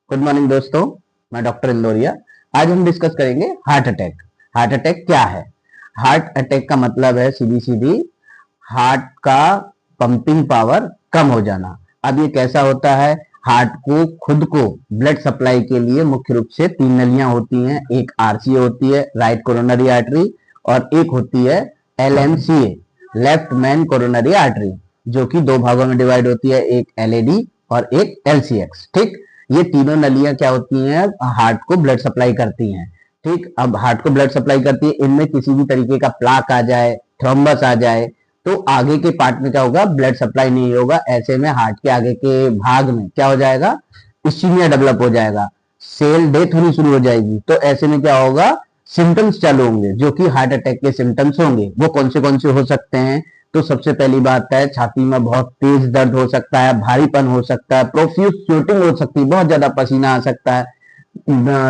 Good morning दोस्तों, मैं doctor Indoria. आज हम डिस्कस करेंगे हार्ट अटैक। हार्ट अटैक क्या है? हार्ट अटैक का मतलब है सीधी सीधी हार्ट का पंपिंग पावर कम हो जाना। अब ये कैसा होता है? हार्ट को खुद को ब्लड सप्लाई के लिए मुख्य रूप से तीन नलियां होती हैं। एक आरसीए होती है, राइट कोरोनरी आर्टरी, और एक होती है एलएमसीए, लेफ्ट मेन कोरोनरी आर्टरी, जो कि दो भागों में डिवाइड होती है, एक एलएडी और एक एलसीएक्स। ठीक, ये तीनों नलियां क्या होती हैं? हार्ट को ब्लड सप्लाई करती हैं। ठीक, अब हार्ट को ब्लड सप्लाई करती है, इनमें किसी भी तरीके का प्लाक आ जाए, थ्रोम्बस आ जाए, तो आगे के पार्ट में क्या होगा? ब्लड सप्लाई नहीं होगा। ऐसे में हार्ट के आगे के भाग में क्या हो जाएगा? इस्कीमिया डेवलप हो जाएगा, सेल डेथ होनी शुरू हो जाएगी। तो ऐसे में क्या होगा? सिम्टम्स चालू होंगे, जो कि हार्ट अटैक के सिम्टम्स होंगे। वो कौन से हो सकते हैं? तो सबसे पहली बात है, छाती में बहुत तेज दर्द हो सकता है, भारीपन हो सकता है, प्रोफ्यूज स्वेटिंग हो सकती है, बहुत ज्यादा पसीना आ सकता है,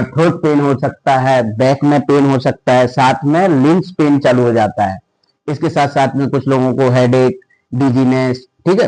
थ्रोट पेन हो सकता है, बैक में पेन हो सकता है, साथ में लिम्स पेन चालू हो जाता है। इसके साथ साथ में कुछ लोगों को हेडेक, डिजीनेस, ठीक है,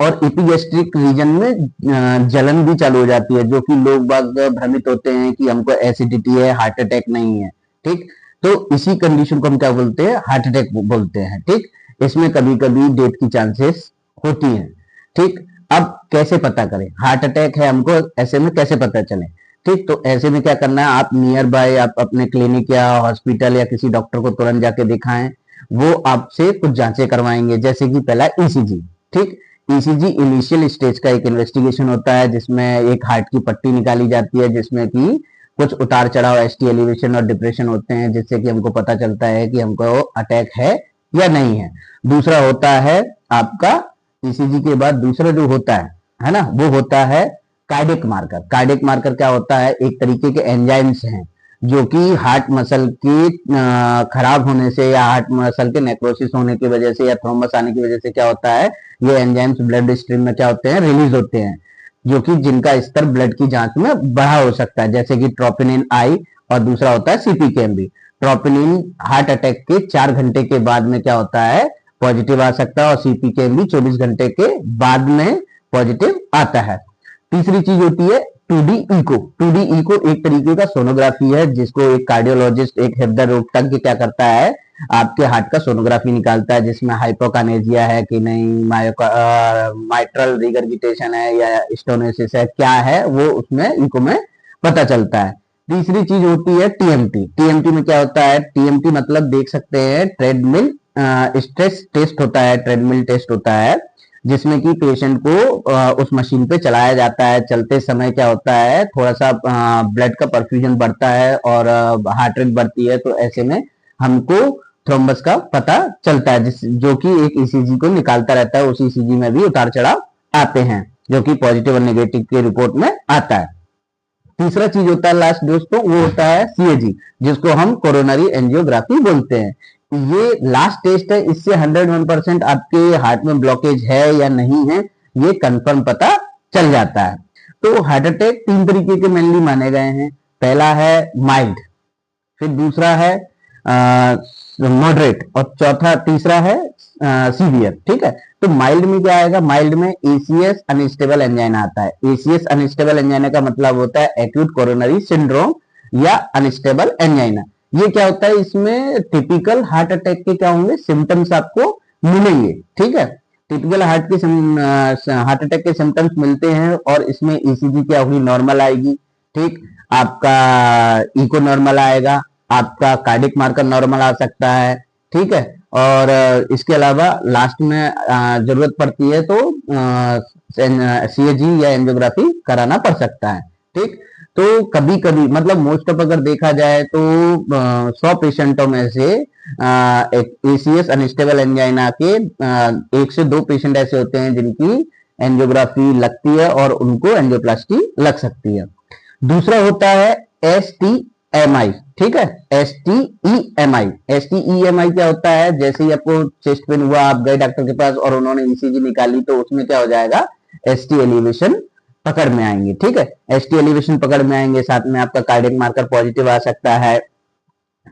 और इपिगेस्ट्रिक रीजन में जलन भी चालू हो जाती है, जो कि लोग बाग भ्रमित होते हैं कि हमको एसिडिटी है, हार्ट अटैक नहीं है। ठीक, तो इसी कंडीशन को हम क्या बोलते हैं? हार्ट अटैक बोलते हैं। ठीक, इसमें कभी कभी डेथ की चांसेस होती हैं। ठीक, अब कैसे पता करें हार्ट अटैक है हमको? ऐसे में कैसे पता चले? ठीक, तो ऐसे में क्या करना है, आप नियर बाय आप अपने क्लिनिक या हॉस्पिटल या किसी डॉक्टर को तुरंत जाके दिखाएं। वो आपसे कुछ जांचें करवाएंगे, जैसे कि पहला ईसीजी। ठीक, ईसीजी इनिशियल स्टेज का एक इन्वेस्टिगेशन होता है, जिसमें एक हार्ट की पट्टी निकाली जाती है, जिसमें कि कुछ उतार चढ़ाव, एसटी एलिवेशन और डिप्रेशन होते हैं, जिससे कि हमको पता चलता है कि हमको अटैक है या नहीं है। दूसरा होता है आपका ईसीजी के बाद दूसरा जो होता है ना, वो होता है कार्डियक मार्कर। कार्डियक मार्कर क्या होता है? एक तरीके के एंजाइम्स हैं, जो कि हार्ट मसल के खराब होने से या हार्ट मसल के नेक्रोसिस होने की वजह से या थ्रोम्बस आने की वजह से क्या होता है, ये एंजाइम्स ब्लड स्ट्रीम में क्या होते हैं? रिलीज होते हैं, जो कि जिनका स्तर ब्लड की जांच में बढ़ा हो सकता है, जैसे कि ट्रोपोनिन आई, और दूसरा होता है सीपीकेएमबी। ट्रोपोनिन हार्ट अटैक के 4 घंटे के बाद में क्या होता है? पॉजिटिव आ सकता है, और सीपीकेएमबी 24 घंटे के बाद में पॉजिटिव आता है। तीसरी चीज होती है 2D इको। 2D इको एक तरीके का सोनोग्राफी है, जिसको एक कार्डियोलॉजिस्ट, एक हृदय रोग तज्ञ क्या करता है? आपके हार्ट का सोनोग्राफी निकालता है, जिसमें हाइपोकानेजिया है कि नहीं, माइट्रल रिगर्जिटेशन है या स्टोनोसिस है, क्या है वो उसमें इको में पता चलता है। तीसरी चीज होती है टीएमटी। टीएमटी में क्या होता है? टीएमटी मतलब देख सकते हैं ट्रेडमिल स्ट्रेस टेस्ट होता है, ट्रेडमिल टेस्ट होता है, जिसमें कि पेशेंट को उस मशीन पे चलाया जाता है। चलते समय क्या होता है? थोड़ा सा ब्लड का परफ्यूजन बढ़ता है और हार्ट रेट बढ़ती है, तो ऐसे में हमको थ्रोम्बस का पता चलता है, जो कि एक ईसीजी को निकालता रहता है। उस ईसीजी में भी उतार चढ़ाव आते हैं, जो कि पॉजिटिव और नेगेटिव के रिपोर्ट में आता है। तीसरा चीज होता है लास्ट दोस्तों, वो होता है सीएजी, जिसको हम कोरोनरी एंजियोग्राफी बोलते हैं। ये लास्ट टेस्ट है, इससे 101% आपके हार्ट में ब्लॉकेज है या नहीं है ये कंफर्म पता चल जाता है। तो हार्ट अटैक तीन तरीके के मेनली माने गए हैं। पहला है माइल्ड, फिर दूसरा है मॉडरेट, और चौथा तीसरा है सीवियर। ठीक है, तो माइल्ड में क्या आएगा? माइल्ड में एसीएस अनस्टेबल एंजाइना आता है। एसीएस अनस्टेबल एंजाइना का मतलब होता है एक्यूट कोरोनरी सिंड्रोम या अनस्टेबल एंजाइना। ये क्या होता है? इसमें टिपिकल हार्ट अटैक के क्या होंगे? सिम्टम्स आपको मिलेंगे। ठीक है, टिपिकल हार्ट अटैक के सिम्टम्स मिलते हैं, और इसमें ईसीजी क्या होगी? नॉर्मल आएगी। ठीक, आपका इको नॉर्मल आएगा, आपका कार्डिक मार्कर नॉर्मल आ सकता है। ठीक है, और इसके अलावा लास्ट में जरूरत पड़ती है तो सीएजी या एंजियोग्राफी कराना पड़ सकता है। ठीक, तो कभी कभी मतलब मोस्ट ऑफ अगर देखा जाए तो 100 पेशेंटों में से एसीएस अनस्टेबल एंजाइना के 1 से 2 पेशेंट ऐसे होते हैं जिनकी एंजियोग्राफी लगती है और उनको एंजियोप्लास्टी लग सकती है। दूसरा होता है एस टी एम आई। ठीक है, एस टी ई एम आई। एस टी ई एम आई क्या होता है? जैसे ही आपको चेस्ट पेन हुआ, आप गए डॉक्टर के पास और उन्होंने ईसीजी निकाली, तो उसमें क्या हो जाएगा? एस टी एलिवेशन पकड़ में आएंगे। ठीक है, एस टी एलिवेशन पकड़ में आएंगे, साथ में आपका कार्डियक मार्कर पॉजिटिव आ सकता है,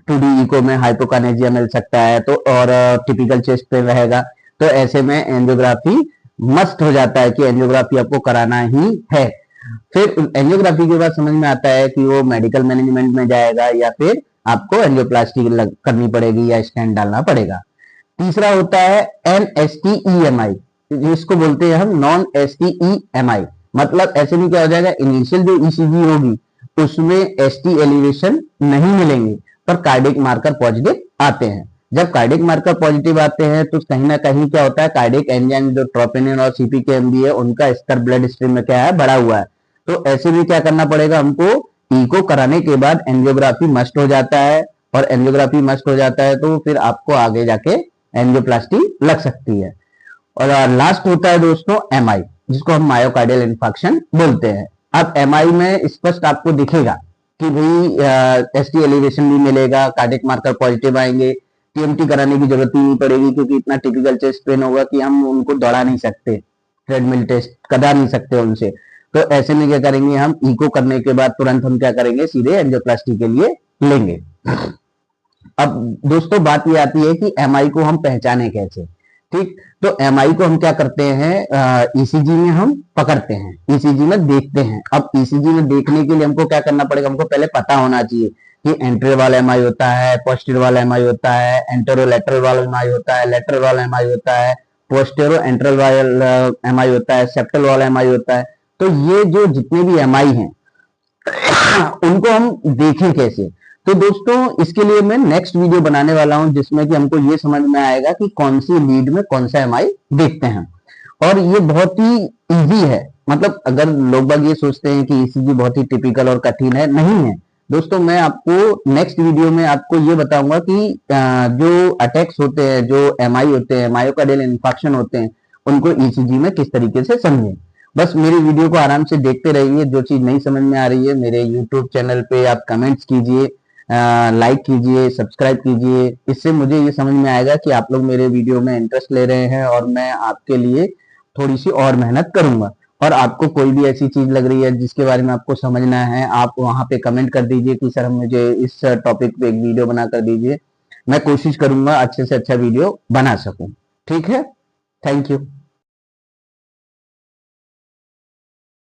2D इको में हाइपोकानेजिया मिल सकता है, तो और टिपिकल चेस्ट पेन रहेगा। तो ऐसे में एंजियोग्राफी मस्ट हो जाता है कि एंजियोग्राफी आपको कराना ही है। फिर एंजियोग्राफी के बाद समझ में आता है कि वो मेडिकल मैनेजमेंट में जाएगा या फिर आपको एंजियोप्लास्टी करनी पड़ेगी या स्टेंट डालना पड़ेगा। तीसरा होता है NSTEMI, जिसको बोलते हैं हम नॉन STEMI। मतलब ऐसे में क्या हो जाएगा, इनिशियल जो ECG होगी उसमें ST एलिवेशन नहीं मिलेंगे पर कार्डिक मार्कर पॉजिटिव आते हैं। जब कार्डिक मार्कर पॉजिटिव आते हैं तो कहीं ना कहीं क्या होता है, कार्डिक एंजाइम जो ट्रोपोनिन और CPKMB है उनका स्तर ब्लड स्ट्रीम में क्या है, बढ़ा हुआ है। तो ऐसे में क्या करना पड़ेगा हमको, इको कराने के बाद एंजियोग्राफी मस्ट हो जाता है, और एंजियोग्राफी मस्ट हो जाता है तो फिर आपको आगे जाके एंजियोप्लास्टी लग सकती है। और लास्ट होता है दोस्तों MI, जिसको हम मायोकार्डियल इन्फार्क्शन बोलते हैं। अब MI में स्पष्ट आपको दिखेगा कि भाई ST एलिवेशन भी मिलेगा, कार्डिक मार्कर पॉजिटिव आएंगे, TMT कराने की जरूरत ही नहीं पड़ेगी क्योंकि इतना टिपिकल चेस्ट पेन होगा कि हम उनको दौड़ा नहीं सकते, ट्रेडमिल टेस्ट करा नहीं सकते उनसे। तो ऐसे में क्या करेंगे, हम इको करने के बाद तुरंत हम क्या करेंगे, सीधे एंजियोप्लास्टी के लिए लेंगे। अब दोस्तों बात ये आती है कि MI को हम पहचाने कैसे। ठीक, तो MI को हम क्या करते हैं, ECG में हम पकड़ते हैं, ECG में देखते हैं। अब ECG में देखने के लिए हमको क्या करना पड़ेगा, हमको पहले पता होना चाहिए कि एंट्री वाला MI होता है, पोस्टीरियर वाला MI होता है, एंटेरो लेटरल वाला MI होता है, लेटरल वाला MI होता है, पोस्टेरो एंट्रल वाला MI होता है, सेप्टल वाला MI होता है। तो ये जो जितने भी MI हैं उनको हम देखें कैसे। तो दोस्तों इसके लिए मैं नेक्स्ट वीडियो बनाने वाला हूं जिसमें कि हमको ये समझ में आएगा कि कौन सी लीड में कौन सा MI देखते हैं। और ये बहुत ही इजी है, मतलब अगर लोग बाग ये सोचते हैं कि ECG बहुत ही टिपिकल और कठिन है, नहीं है दोस्तों। मैं आपको नेक्स्ट वीडियो में आपको ये बताऊंगा कि जो अटैक्स होते हैं, जो MI होते हैं, मायोकार्डियल इन्फार्क्शन होते हैं, उनको ECG में किस तरीके से समझें। बस मेरी वीडियो को आराम से देखते रहिए, जो चीज नहीं समझ में आ रही है मेरे यूट्यूब चैनल पे आप कमेंट्स कीजिए, लाइक कीजिए, सब्सक्राइब कीजिए। इससे मुझे ये समझ में आएगा कि आप लोग मेरे वीडियो में इंटरेस्ट ले रहे हैं और मैं आपके लिए थोड़ी सी और मेहनत करूंगा। और आपको कोई भी ऐसी चीज लग रही है जिसके बारे में आपको समझना है, आप वहां पे कमेंट कर दीजिए कि सर मुझे इस टॉपिक पे एक वीडियो बना कर दीजिए। मैं कोशिश करूंगा अच्छे से अच्छा वीडियो बना सकूं। ठीक है, थैंक यू।